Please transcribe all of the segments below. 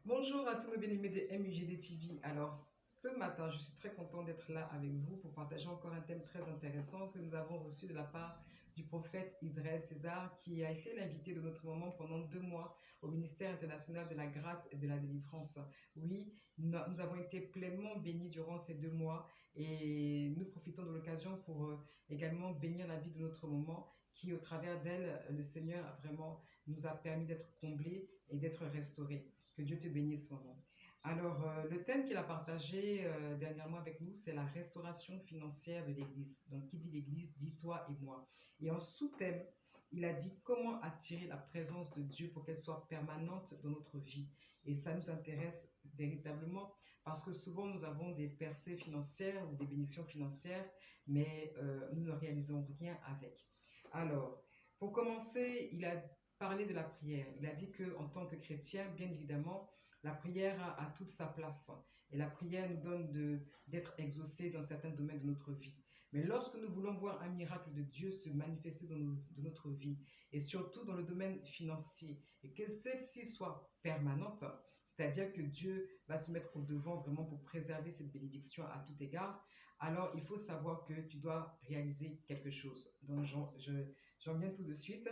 Bonjour à tous nos bien-aimés de MUGD TV. Alors, ce matin, je suis très content d'être là avec vous pour partager encore un thème très intéressant que nous avons reçu de la part du prophète Israël César, qui a été l'invité de notre moment pendant 2 mois au ministère international de la grâce et de la délivrance. Oui, nous avons été pleinement bénis durant ces 2 mois et nous profitons de l'occasion pour également bénir la vie de notre moment qui, au travers d'elle, le Seigneur vraiment nous a permis d'être comblés et d'être restaurés. Que Dieu te bénisse, maman. Alors, le thème qu'il a partagé dernièrement avec nous, c'est la restauration financière de l'Église. Donc, qui dit l'Église, dit toi et moi. Et en sous-thème, il a dit comment attirer la présence de Dieu pour qu'elle soit permanente dans notre vie. Et ça nous intéresse véritablement parce que souvent nous avons des percées financières ou des bénédictions financières, mais nous ne réalisons rien avec. Alors, pour commencer, il a parlé de la prière. Il a dit que en tant que chrétien, bien évidemment, la prière a toute sa place. Et la prière nous donne d'être exaucés dans certains domaines de notre vie. Mais lorsque nous voulons voir un miracle de Dieu se manifester dans notre vie, et surtout dans le domaine financier, et que celle-ci soit permanente, c'est-à-dire que Dieu va se mettre au devant vraiment pour préserver cette bénédiction à tout égard, alors il faut savoir que tu dois réaliser quelque chose. Donc j'en viens tout de suite.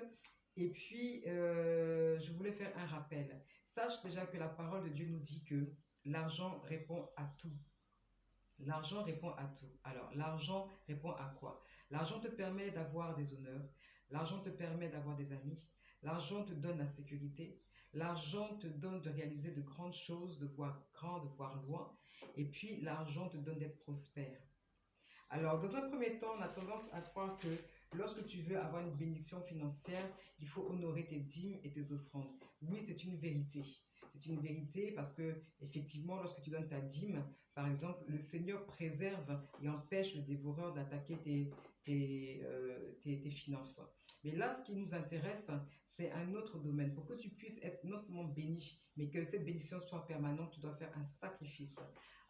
Et puis, je voulais faire un rappel. Sache déjà que la parole de Dieu nous dit que l'argent répond à tout. L'argent répond à tout. Alors, l'argent répond à quoi? L'argent te permet d'avoir des honneurs. L'argent te permet d'avoir des amis. L'argent te donne la sécurité. L'argent te donne de réaliser de grandes choses, de voir grand, de voir loin. Et puis, l'argent te donne d'être prospère. Alors, dans un premier temps, on a tendance à croire que lorsque tu veux avoir une bénédiction financière, il faut honorer tes dîmes et tes offrandes. Oui, c'est une vérité. C'est une vérité parce que, effectivement, lorsque tu donnes ta dîme, par exemple, le Seigneur préserve et empêche le dévoreur d'attaquer tes finances. Mais là, ce qui nous intéresse, c'est un autre domaine. Pour que tu puisses être non seulement béni, mais que cette bénédiction soit permanente, tu dois faire un sacrifice.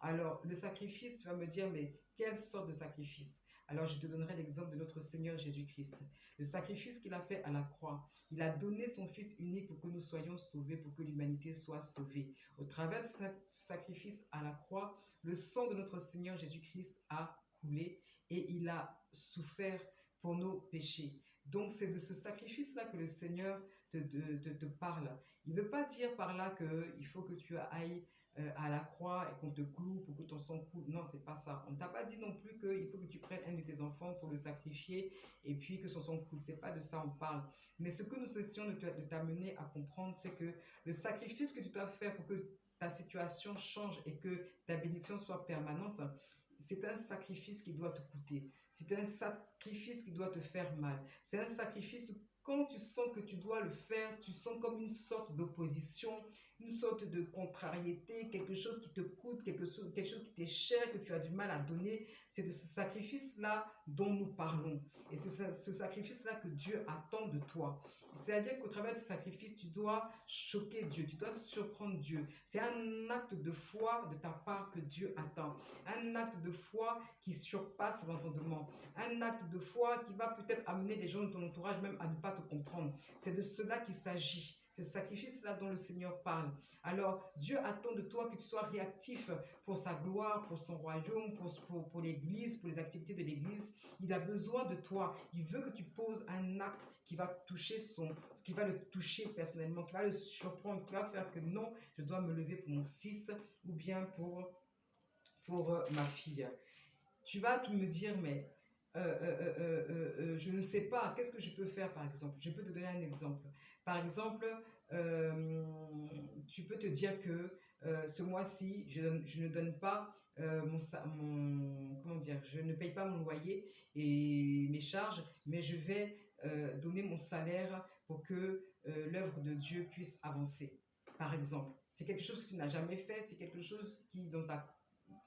Alors, le sacrifice, tu vas me dire, mais quelle sorte de sacrifice? Alors, je te donnerai l'exemple de notre Seigneur Jésus-Christ. Le sacrifice qu'il a fait à la croix. Il a donné son Fils unique pour que nous soyons sauvés, pour que l'humanité soit sauvée. Au travers de ce sacrifice à la croix, le sang de notre Seigneur Jésus-Christ a coulé et il a souffert pour nos péchés. Donc, c'est de ce sacrifice-là que le Seigneur te parle. Il ne veut pas dire par là qu'il faut que tu ailles à la croix et qu'on te cloue pour que ton sang coule. Non, c'est pas ça. On ne t'a pas dit non plus qu'il faut que tu prennes un de tes enfants pour le sacrifier et puis que son sang coule. C'est pas de ça on parle. Mais ce que nous essayons de t'amener à comprendre, c'est que le sacrifice que tu dois faire pour que ta situation change et que ta bénédiction soit permanente, c'est un sacrifice qui doit te coûter. C'est un sacrifice qui doit te faire mal. C'est un sacrifice où quand tu sens que tu dois le faire, tu sens comme une sorte d'opposition, une sorte de contrariété, quelque chose qui te coûte, quelque chose qui t'est cher, que tu as du mal à donner. C'est de ce sacrifice-là dont nous parlons. Et c'est ce sacrifice-là que Dieu attend de toi. C'est-à-dire qu'au travers de ce sacrifice, tu dois choquer Dieu, tu dois surprendre Dieu. C'est un acte de foi de ta part que Dieu attend. Un acte de foi qui surpasse l'entendement. Un acte de foi qui va peut-être amener les gens de ton entourage même à ne pas te comprendre. C'est de cela qu'il s'agit. C'est ce sacrifice-là dont le Seigneur parle. Alors, Dieu attend de toi que tu sois réactif pour sa gloire, pour son royaume, pour l'Église, pour les activités de l'Église. Il a besoin de toi. Il veut que tu poses un acte qui va qui va le toucher personnellement, qui va le surprendre, qui va faire que non, je dois me lever pour mon fils ou bien pour ma fille. Tu vas tout me dire, mais je ne sais pas, qu'est-ce que je peux faire par exemple? Je peux te donner un exemple. Par exemple, tu peux te dire que ce mois-ci, je ne donne pas comment dire, je ne paye pas mon loyer et mes charges, mais je vais donner mon salaire pour que l'œuvre de Dieu puisse avancer. Par exemple, c'est quelque chose que tu n'as jamais fait, c'est quelque chose qui, dans ta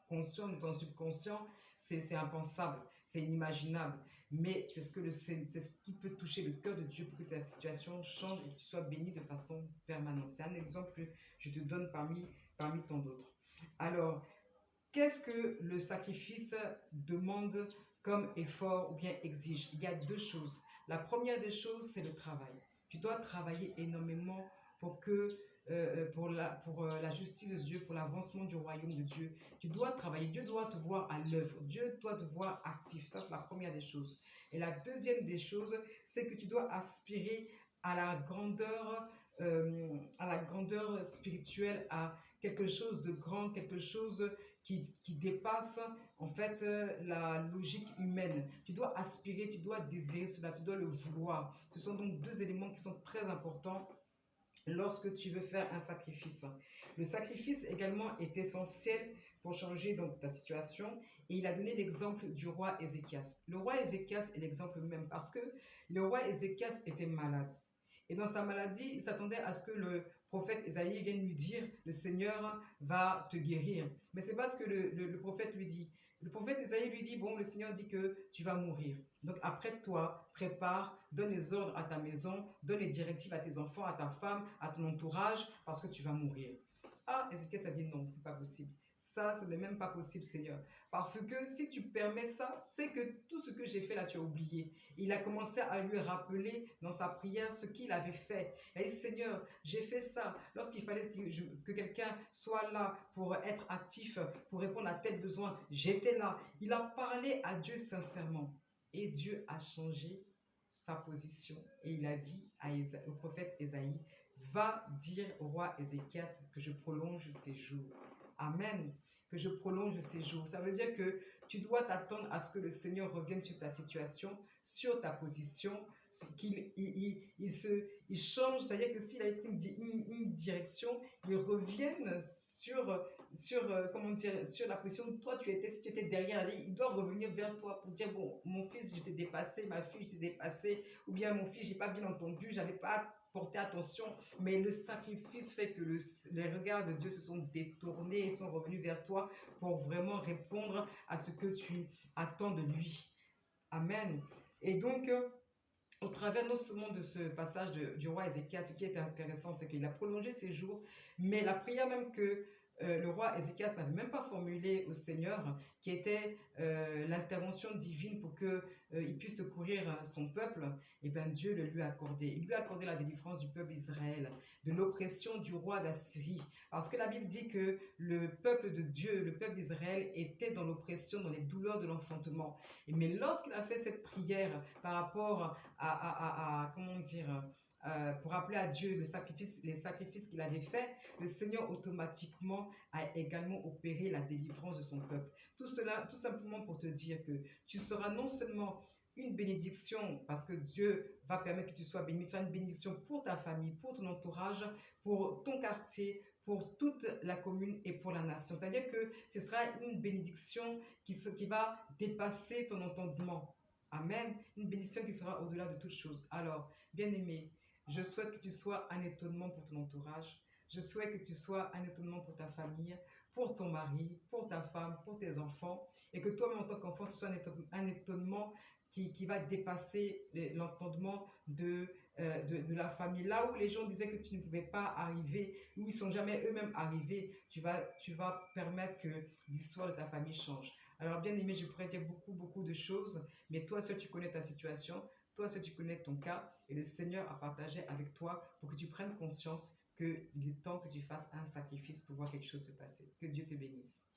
conscient, dans ton subconscient, c'est impensable, c'est inimaginable. Mais c'est ce qui peut toucher le cœur de Dieu pour que ta situation change et que tu sois béni de façon permanente. C'est un exemple que je te donne parmi tant d'autres. Alors, qu'est-ce que le sacrifice demande comme effort ou bien exige? Il y a deux choses. La première des choses, c'est le travail. Tu dois travailler énormément pour que la justice de Dieu, pour l'avancement du royaume de Dieu. Tu dois travailler, Dieu doit te voir à l'œuvre, Dieu doit te voir actif. Ça, c'est la première des choses. Et la deuxième des choses, c'est que tu dois aspirer à la grandeur spirituelle, à quelque chose de grand, quelque chose qui dépasse en fait la logique humaine. Tu dois aspirer, tu dois désirer cela, tu dois le vouloir. Ce sont donc deux éléments qui sont très importants lorsque tu veux faire un sacrifice. Le sacrifice également est essentiel pour changer donc ta situation, et il a donné l'exemple du roi Ézéchias. Le roi Ézéchias est l'exemple même parce que le roi Ézéchias était malade. Et dans sa maladie, il s'attendait à ce que le prophète Ésaïe vienne lui dire, le Seigneur va te guérir. Mais c'est pas ce que le prophète lui dit. Le prophète Ésaïe lui dit, bon, le Seigneur dit que tu vas mourir. Donc apprête-toi, prépare, donne les ordres à ta maison, donne les directives à tes enfants, à ta femme, à ton entourage, parce que tu vas mourir. Ah, Ézéchiel a dit non, c'est pas possible. Ça, ce n'est même pas possible, Seigneur. Parce que si tu permets ça, c'est que tout ce que j'ai fait là, tu as oublié. Il a commencé à lui rappeler dans sa prière ce qu'il avait fait. Il a dit, Seigneur, j'ai fait ça. Lorsqu'il fallait que quelqu'un soit là pour être actif, pour répondre à tel besoin, j'étais là. Il a parlé à Dieu sincèrement. Et Dieu a changé sa position. Et il a dit au prophète Ésaïe, va dire au roi Ézéchias que je prolonge ses jours. Amen. Que je prolonge ses jours. Ça veut dire que tu dois t'attendre à ce que le Seigneur revienne sur ta situation, sur ta position, il change. C'est-à-dire que s'il a pris une direction, il revienne comment dire, sur la position où toi tu étais, si tu étais derrière, il doit revenir vers toi pour dire, bon, mon fils, je t'ai dépassé, ma fille, je t'ai dépassé, ou bien mon fils, j'ai pas bien entendu, j'avais pas porté attention, mais le sacrifice fait que les regards de Dieu se sont détournés et sont revenus vers toi pour vraiment répondre à ce que tu attends de lui. Amen. Et donc, au travers non seulement de ce passage du roi Ézéchias, ce qui est intéressant, c'est qu'il a prolongé ses jours, mais la prière même que le roi Ézéchias n'avait même pas formulée au Seigneur, qui était l'intervention divine pour qu'il puisse secourir son peuple, et bien Dieu le lui a accordé. Il lui a accordé la délivrance du peuple d'Israël, de l'oppression du roi d'Assyrie. Parce que la Bible dit que le peuple de Dieu, le peuple d'Israël, était dans l'oppression, dans les douleurs de l'enfantement. Mais lorsqu'il a fait cette prière par rapport comment dire, pour rappeler à Dieu les sacrifices qu'il avait faits, le Seigneur automatiquement a également opéré la délivrance de son peuple. Tout cela, tout simplement pour te dire que tu seras non seulement une bénédiction, parce que Dieu va permettre que tu sois béni, tu seras une bénédiction pour ta famille, pour ton entourage, pour ton quartier, pour toute la commune et pour la nation. C'est-à-dire que ce sera une bénédiction qui va dépasser ton entendement. Amen. Une bénédiction qui sera au-delà de toute chose. Alors, bien-aimé, je souhaite que tu sois un étonnement pour ton entourage. Je souhaite que tu sois un étonnement pour ta famille, pour ton mari, pour ta femme, pour tes enfants. Et que toi-même, en tant qu'enfant, tu sois un étonnement qui va dépasser l'entendement de la famille. Là où les gens disaient que tu ne pouvais pas arriver, où ils ne sont jamais eux-mêmes arrivés, tu vas permettre que l'histoire de ta famille change. Alors, bien aimé, je pourrais dire beaucoup, beaucoup de choses, mais toi seul, tu connais ta situation, toi seul, tu connais ton cas, et le Seigneur a partagé avec toi pour que tu prennes conscience qu'il est temps que tu fasses un sacrifice pour voir quelque chose se passer. Que Dieu te bénisse.